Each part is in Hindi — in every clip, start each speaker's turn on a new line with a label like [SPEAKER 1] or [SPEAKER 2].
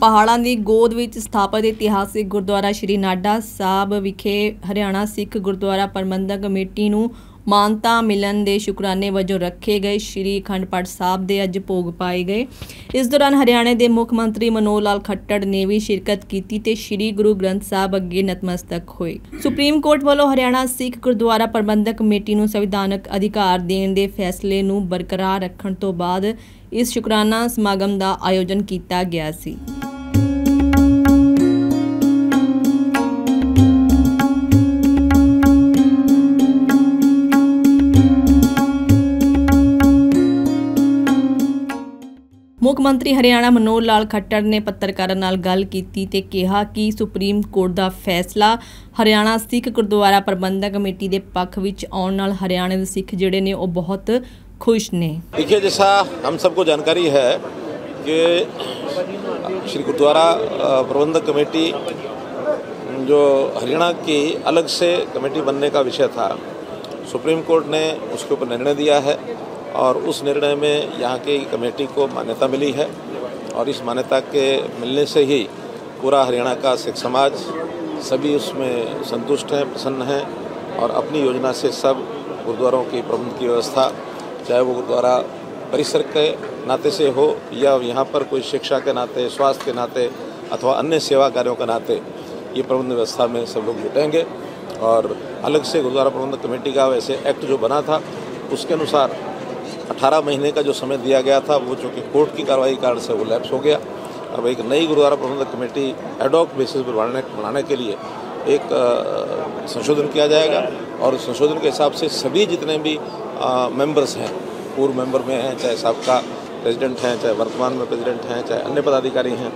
[SPEAKER 1] पहाड़ां दी गोद विच स्थापित इतिहासिक गुरुद्वारा श्री नाडा साहब विखे हरियाणा सिख गुरुद्वारा प्रबंधक कमेटी नूं मानता मिलन दे शुकराने वजों रखे गए श्री अखंड पाठ साहब दे अज भोग पाए गए। इस दौरान हरियाणा के मुख मंत्री मनोहर लाल खट्टर ने भी शिरकत की ते श्री गुरु ग्रंथ साहब अगे नतमस्तक होए। सुप्रीम कोर्ट वालों हरियाणा सिख गुरुद्वारा प्रबंधक कमेटी नूं संविधानक अधिकार देण दे फैसले नूं बरकरार रखण तो बाद इस शुकराना समागम का आयोजन किया गया सी। मुख मंत्री हरियाणा मनोहर लाल खट्टर ने पत्रकारों नाल गल कीती ते कहा कि सुप्रीम कोर्ट का फैसला हरियाणा सिख गुरुद्वारा प्रबंधक कमेटी के पक्ष विच आउण नाल हरियाणा के सिख जिहड़े ने वो बहुत खुश ने।
[SPEAKER 2] देखिए, जैसा हम सबको जानकारी है कि श्री गुरुद्वारा प्रबंधक कमेटी जो हरियाणा की अलग से कमेटी बनने का विषय था, सुप्रीम कोर्ट ने उसके ऊपर निर्णय दिया है और उस निर्णय में यहाँ की कमेटी को मान्यता मिली है और इस मान्यता के मिलने से ही पूरा हरियाणा का सिख समाज सभी उसमें संतुष्ट हैं, प्रसन्न हैं और अपनी योजना से सब गुरुद्वारों की प्रबंध की व्यवस्था, चाहे वो गुरुद्वारा परिसर के नाते से हो या यहाँ पर कोई शिक्षा के नाते, स्वास्थ्य के नाते अथवा अन्य सेवा कार्यों के नाते, ये प्रबंध व्यवस्था में सब लोग जुटेंगे। और अलग से गुरुद्वारा प्रबंधक कमेटी का वैसे एक्ट जो बना था उसके अनुसार 18 महीने का जो समय दिया गया था वो चूँकि कोर्ट की कार्रवाई कारण से वो लैप्स हो गया। अब एक नई गुरुद्वारा प्रबंधक कमेटी एडॉक बेसिस पर बनाने के लिए एक संशोधन किया जाएगा और उस संशोधन के हिसाब से सभी जितने भी मेंबर्स हैं, पूर्व मेंबर में हैं, चाहे साबका प्रेसिडेंट हैं, चाहे वर्तमान में प्रेसिडेंट हैं, चाहे अन्य पदाधिकारी हैं,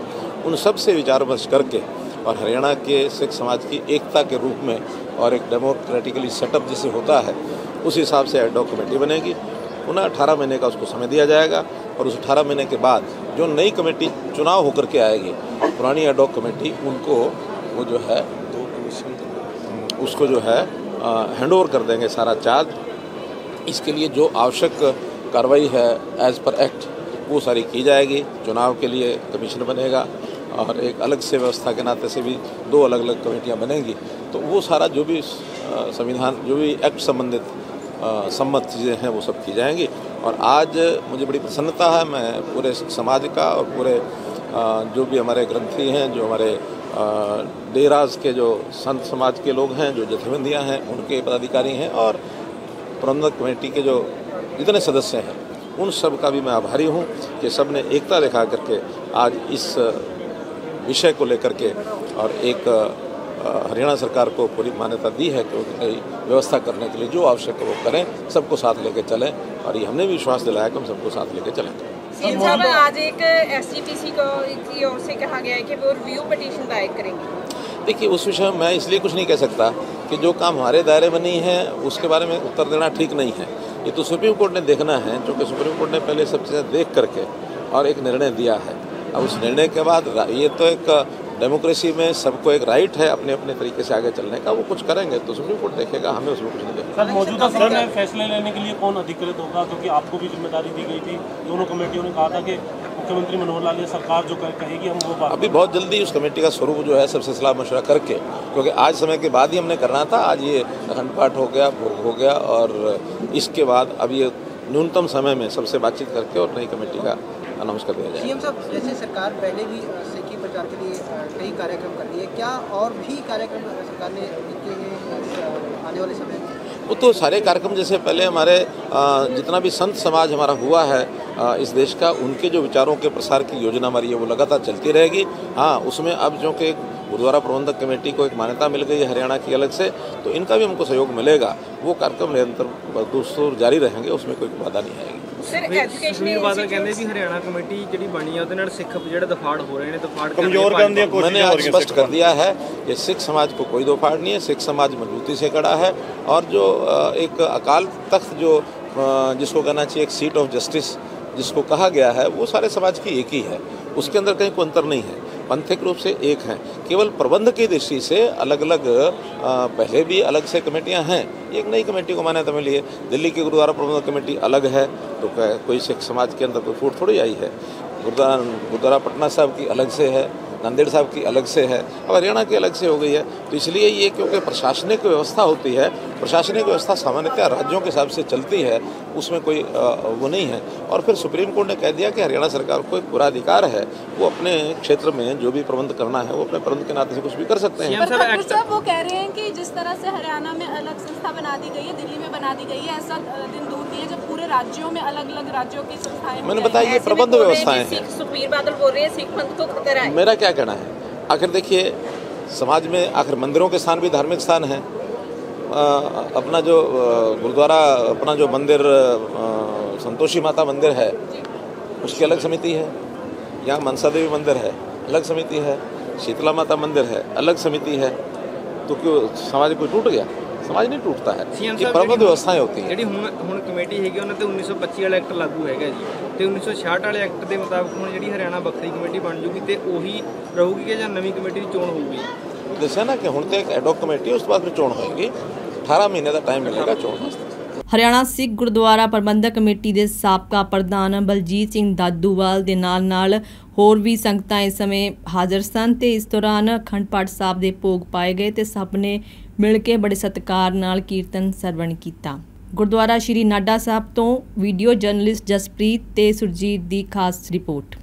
[SPEAKER 2] उन सब से विचार विमर्श करके और हरियाणा के सिख समाज की एकता के रूप में और एक डेमोक्रेटिकली सेटअप जैसे होता है उस हिसाब से एडॉक कमेटी बनेगी। पुनः 18 महीने का उसको समय दिया जाएगा और उस 18 महीने के बाद जो नई कमेटी चुनाव होकर के आएगी, पुरानी एडॉक कमेटी उनको वो जो है उसको जो है हैंड ओवर कर देंगे सारा चार्ज। इसके लिए जो आवश्यक कार्रवाई है एज़ पर एक्ट वो सारी की जाएगी। चुनाव के लिए कमीशन बनेगा और एक अलग से व्यवस्था के नाते से भी 2 अलग अलग कमेटियां बनेंगी। तो वो सारा जो भी संविधान, जो भी एक्ट संबंधित सम्मत चीज़ें हैं वो सब की जाएंगी। और आज मुझे बड़ी प्रसन्नता है, मैं पूरे समाज का और पूरे जो भी हमारे ग्रंथी हैं, जो हमारे डेराज के जो संत समाज के लोग हैं, जो जथेबंदियाँ हैं, उनके पदाधिकारी हैं और प्रबंधक कमेटी के जो जितने सदस्य हैं उन सब का भी मैं आभारी हूँ कि सब ने एकता दिखा करके आज इस विषय को लेकर के और एक हरियाणा सरकार को पूरी मान्यता दी है कि उनकी व्यवस्था करने के लिए जो आवश्यक है वो करें, सबको साथ लेके चलें और ये हमने भी विश्वास दिलाया कि हम सबको साथ लेके चलेंगे।
[SPEAKER 3] साहब, आज एक एसजीपीसी की ओर से कहा गया है कि वो रिव्यू पिटीशन दायर करेंगे।
[SPEAKER 2] देखिए, उस विषय में मैं इसलिए कुछ नहीं कह सकता कि जो काम हमारे दायरे में नहीं है उसके बारे में उत्तर देना ठीक नहीं है। ये तो सुप्रीम कोर्ट ने देखना है, क्योंकि सुप्रीम कोर्ट ने पहले सब चीज़ें देख करके और एक निर्णय दिया है। अब उस निर्णय के बाद ये तो एक डेमोक्रेसी में सबको एक राइट है अपने अपने तरीके से आगे चलने का, वो कुछ करेंगे तो सुप्रीम कोर्ट देखेगा, हमें उसमें कुछ नहीं देखेगा।
[SPEAKER 4] सर, मौजूदा समय में फैसले लेने के लिए कौन अधिकृत होगा, क्योंकि आपको भी जिम्मेदारी दी गई थी। दोनों कमेटियों ने कहा था कि मुख्यमंत्री मनोहर लाल सरकार जो कहेगी हम वो बात।
[SPEAKER 2] अभी बहुत जल्दी उस कमेटी का स्वरूप जो है सबसे सलाह मशवरा करके, क्योंकि आज समय के बाद ही हमने करना था। आज ये अखंड पाठ हो गया, भोग हो गया और इसके बाद अब ये न्यूनतम समय में सबसे बातचीत करके और नई कमेटी का अनाउंस कर दिया जाए।
[SPEAKER 5] सीएम साहब, जैसे सरकार पहले भी सिक्की प्रचार के लिए कई कार्यक्रम कर रही है, क्या और भी कार्यक्रम सरकार ने आने वाले समय में?
[SPEAKER 2] वो तो सारे कार्यक्रम जैसे पहले हमारे जितना भी संत समाज हमारा हुआ है इस देश का, उनके जो विचारों के प्रसार की योजना हमारी है वो लगातार चलती रहेगी। हाँ, उसमें अब जो कि गुरुद्वारा प्रबंधक कमेटी को एक मान्यता मिल गई है हरियाणा की अलग से, तो इनका भी हमको सहयोग मिलेगा। वो कार्यक्रम निरंतर दूसरों जारी रहेंगे, उसमें कोई बाधा नहीं आएगी।
[SPEAKER 6] सुनील बादल कहते हैं हरियाणा कमेटी जी बनी है उसके सिख जो दफाड़ हो रहे हैं, दफाड़
[SPEAKER 4] कमजोर करने की कोशिश।
[SPEAKER 2] मैंने आज स्पष्ट कर दिया है कि सिख समाज को कोई दफाड़ नहीं है, सिख समाज मजबूती से खड़ा है और जो एक अकाल तख्त जो जिसको कहना चाहिए एक सीट ऑफ जस्टिस जिसको कहा गया है, वो सारे समाज की एक ही है, उसके अंदर कहीं कोई अंतर नहीं है, पंथिक रूप से एक हैं। केवल प्रबंध की दृष्टि से अलग अलग पहले भी अलग से कमेटियां हैं, एक नई कमेटी को मान्यता मिली है। दिल्ली की गुरुद्वारा प्रबंधक कमेटी अलग है, तो कोई सिख समाज के अंदर कोई फूट थोड़ी आई है। गुरुद्वारा पटना साहब की अलग से है, नांदेड़ साहब की अलग से है, अब हरियाणा की अलग से हो गई है। तो इसलिए ये क्योंकि प्रशासनिक व्यवस्था होती है, प्रशासनिक व्यवस्था सामान्यतः राज्यों के हिसाब से चलती है, उसमें कोई वो नहीं है। और फिर सुप्रीम कोर्ट ने कह दिया कि हरियाणा सरकार को एक पूरा अधिकार है, वो अपने क्षेत्र में जो भी प्रबंध करना है वो अपने प्रबंध के नाते से कुछ भी कर सकते हैं।
[SPEAKER 7] पर ठाकुर साहब वो कह रहे हैं कि जिस तरह से हरियाणा में अलग संस्था बना दी गई है, दिल्ली में बना दी गई है, ऐसा दिन दूर नहीं है जब पूरे राज्यों में अलग अलग राज्यों की संस्थाएं।
[SPEAKER 2] मैंने बताया ये प्रबंध व्यवस्थाएं हैं।
[SPEAKER 3] सुखबीर बादल बोल रहे हैं सिख पंथ को खतरा है।
[SPEAKER 2] मेरा क्या कहना है, आखिर देखिए समाज में आखिर मंदिरों के स्थान भी धार्मिक स्थान है। अपना जो गुरुद्वारा, अपना जो मंदिर संतोषी माता मंदिर है उसकी अलग समिति है, यहाँ मनसा देवी मंदिर है अलग समिति है, शीतला माता मंदिर है अलग समिति है। तो क्यों समाज कोई टूट गया? समाज नहीं टूटता है, ये प्रबंध व्यवस्थाएं होती हैं।
[SPEAKER 6] ਜਿਹੜੀ ਹੁਣ ਕਮੇਟੀ ਹੈਗੀ ਉਹਨਾਂ ਤੇ 1925 ਵਾਲਾ ਐਕਟ ਲਾਗੂ ਹੈਗਾ ਜੀ, ਤੇ 1966 ਵਾਲੇ ਐਕਟ ਦੇ ਮੁਤਾਬਕ ਹੁਣ ਜਿਹੜੀ ਹਰਿਆਣਾ ਵੱਖਰੀ ਕਮੇਟੀ ਬਣ ਜੂਗੀ ਤੇ ਉਹੀ ਰਹੂਗੀ ਕਿ ਜਾਂ ਨਵੀਂ ਕਮੇਟੀ ਦੀ ਚੋਣ ਹੋਊਗੀ?
[SPEAKER 2] ਦੱਸਿਆ ਨਾ ਕਿ ਹੁਣ ਤੇ ਇੱਕ ਐਡਹੌਕ ਕਮੇਟੀ, ਉਸ ਤੋਂ ਬਾਅਦ ਫਿਰ ਚੋਣ ਹੋਏਗੀ। 18 ਮਹੀਨੇ ਦਾ ਟਾਈਮ ਮਿਲੇਗਾ ਚੋਣ ਵਾਸਤੇ।
[SPEAKER 1] ਹਰਿਆਣਾ ਸਿੱਖ ਗੁਰਦੁਆਰਾ ਪ੍ਰਬੰਧਕ ਕਮੇਟੀ ਦੇ ਸਾਬਕਾ ਪ੍ਰਧਾਨ ਬਲਜੀਤ ਸਿੰਘ ਦਾਦੂਵਾਲ ਦੇ ਨਾਲ ਹੋਰ ਵੀ ਸੰਗਤਾਂ ਇਸ ਸਮੇਂ ਹਾਜ਼ਰ ਸਨ ਤੇ ਇਸ ਦੌਰਾਨ ਅਖੰਡ ਪਾਠ ਸਾਹਿਬ ਦੇ ਭੋਗ ਪਾਏ ਗਏ ਤੇ ਸਭ ਨੇ ਮਿਲ ਕੇ ਬੜੇ ਸਤਿਕਾਰ ਨਾਲ ਕੀਰਤਨ ਸਰਵਣ ਕੀਤਾ। ਗੁਰਦੁਆਰਾ ਸ਼੍ਰੀ ਨਾਡਾ ਸਾਹਿਬ ਤੋਂ ਵੀਡੀਓ ਜਰਨਲਿਸਟ ਜਸਪ੍ਰੀਤ ਤੇ ਸੁਰਜੀਤ ਦੀ ਖਾਸ ਰਿਪੋਰਟ।